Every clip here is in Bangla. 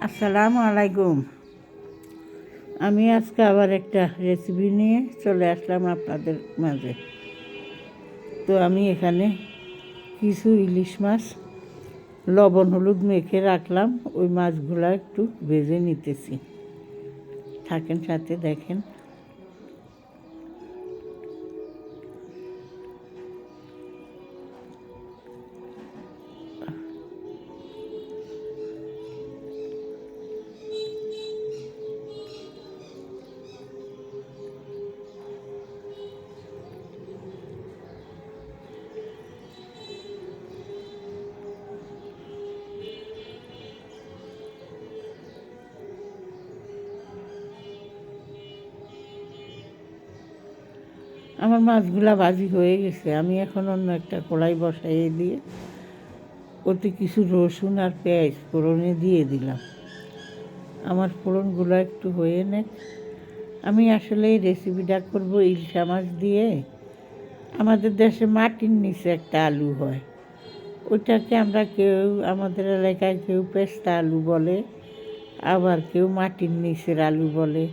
আসসালামু আলাইকুম। আমি আজকে আবার একটা রেসিপি নিয়ে চলে আসলাম আপনাদের মাঝে। তো আমি এখানে কিছু ইলিশ মাছ লবণ হলুদ মেখে রাখলাম, ওই মাছগুলো একটু ভেজে নিতেছি। থাকেন সাথে, দেখেন। আমার মাছগুলা ভাজি হয়ে গেছে। আমি এখন অন্য একটা কড়াই বসাইয়ে দিয়ে ওতে কিছু রসুন আর পেঁয়াজ ফোড়নে দিয়ে দিলাম। আমার ফোড়নগুলো একটু হয়ে নেয়। আমি আসলে এই রেসিপিটা করব ইলশা মাছ দিয়ে। আমাদের দেশে মাটির নিচে একটা আলু হয়, ওইটাকে আমরা আমাদের এলাকায় কেউ পেস্তা আলু বলে, আবার কেউ মাটির নিচের আলু বলে,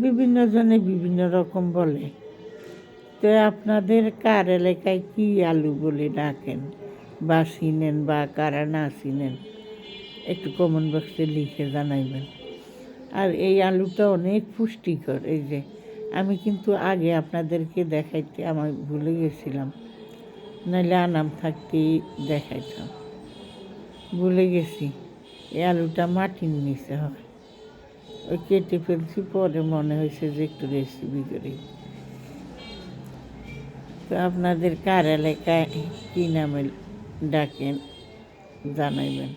বিভিন্ন জনে বিভিন্ন রকম বলে। তো আপনাদের কার এলাকায় কী আলু বলে ডাকেন বা চিনেন, বা কারা না চিনেন, একটু কমেন্ট বক্সে লিখে জানাইবেন। আর এই আলুটা অনেক পুষ্টিকর। এই যে আমি কিন্তু আগে আপনাদেরকে দেখাইতে আমি ভুলে গেছিলাম, নাহলে আনাম থাকতেই দেখাইতাম, ভুলে গেছি। এই আলুটা মাটির নিচে হয়, ওই কেটে ফেলছি, পরে মনে হয়েছে যে একটু রেসিপি করি। তো আপনাদের কার এলাকায় কী নামে ডাকেন জানাইবেন।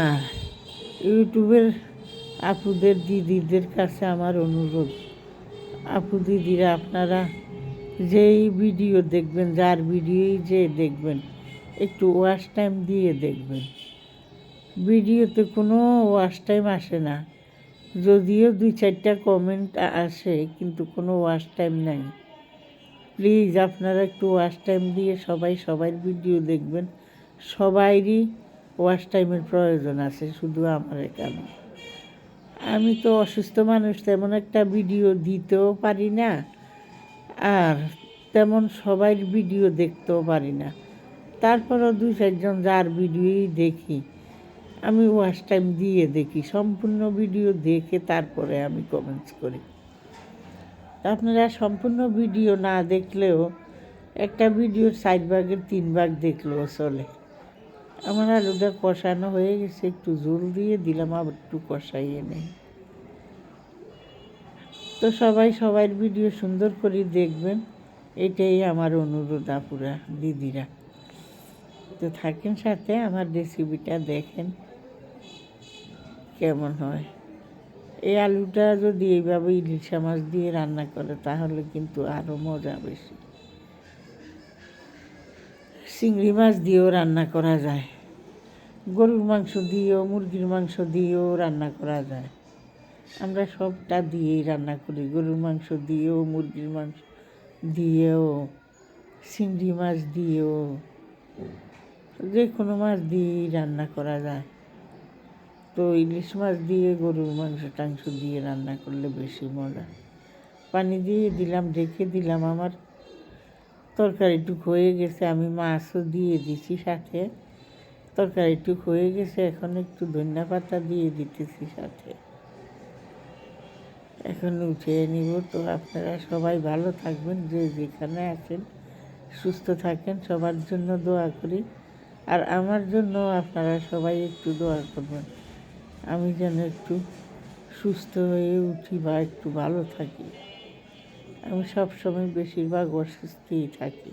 আর ইউটিউবের আপুদের দিদিদের কাছে আমার অনুরোধ, আপু দিদিরা, আপনারা যেই ভিডিও দেখবেন, যার ভিডিওই যে দেখবেন, একটু ওয়াচ টাইম দিয়ে দেখবেন। ভিডিওতে কোনো ওয়াচ টাইম আসে না, যদিও 2-4টা কমেন্ট আসে, কিন্তু কোনো ওয়াচ টাইম নাই। প্লিজ আপনারা একটু ওয়াচ টাইম দিয়ে সবাই সবার ভিডিও দেখবেন। সবাইরই ওয়াচ টাইমের প্রয়োজন আছে, শুধু আমার এখানে। আমি তো অসুস্থ মানুষ, তেমন একটা ভিডিও দিতেও পারি না, আর তেমন সবার ভিডিও দেখতেও পারি না। তারপরও 2-4জন যার ভিডিওই দেখি, আমি ওয়াচ টাইম দিয়ে দেখি, সম্পূর্ণ ভিডিও দেখে তারপরে আমি কমেন্টস করি। আপনারা সম্পূর্ণ ভিডিও না দেখলেও একটা ভিডিওর 4 ভাগের 3 ভাগ দেখলেও চলে। আমার আলুটা কষানো হয়ে গেছে, একটু ঝোল দিয়ে দিলাম, আবার একটু কষাইয়ে নেই। তো সবাই সবার ভিডিও সুন্দর করে দেখবেন, এটাই আমার অনুরোধ আপুরা দিদিরা। তো থাকেন সাথে, আমার রেসিপিটা দেখেন কেমন হয়। এই আলুটা যদি এইভাবে ইলিশা মাছ দিয়ে রান্না করে তাহলে কিন্তু আরও মজা বেশি। চিংড়ি মাছ দিয়েও রান্না করা যায়, গরুর মাংস দিয়েও, মুরগির মাংস দিয়েও রান্না করা যায়। আমরা সবটা দিয়েই রান্না করি, গরুর মাংস দিয়েও, মুরগির মাংস দিয়েও, চিংড়ি মাছ দিয়েও, যে কোনো মাছ দিয়েই রান্না করা যায়। তো ইলিশ মাছ দিয়ে গরুর টাংস দিয়ে রান্না করলে বেশি মজা। পানি দিয়ে দিলাম, ঢেকে দিলাম। আমার তরকারিটুক হয়ে গেছে, আমি মাছও দিয়ে দিছি সাথে। তরকারিটুক হয়ে গেছে, এখন একটু ধনিয়া পাতা দিয়ে দিতেছি সাথে, এখন উঠিয়ে নিব। তো আপনারা সবাই ভালো থাকবেন, যে যেখানে আছেন সুস্থ থাকেন, সবার জন্য দোয়া করি। আর আমার জন্য আপনারা সবাই একটু দোয়া করবেন, আমি যেন একটু সুস্থ হয়ে উঠি বা একটু ভালো থাকি। আমি সবসময় বেশিরভাগ অসুস্থই থাকি।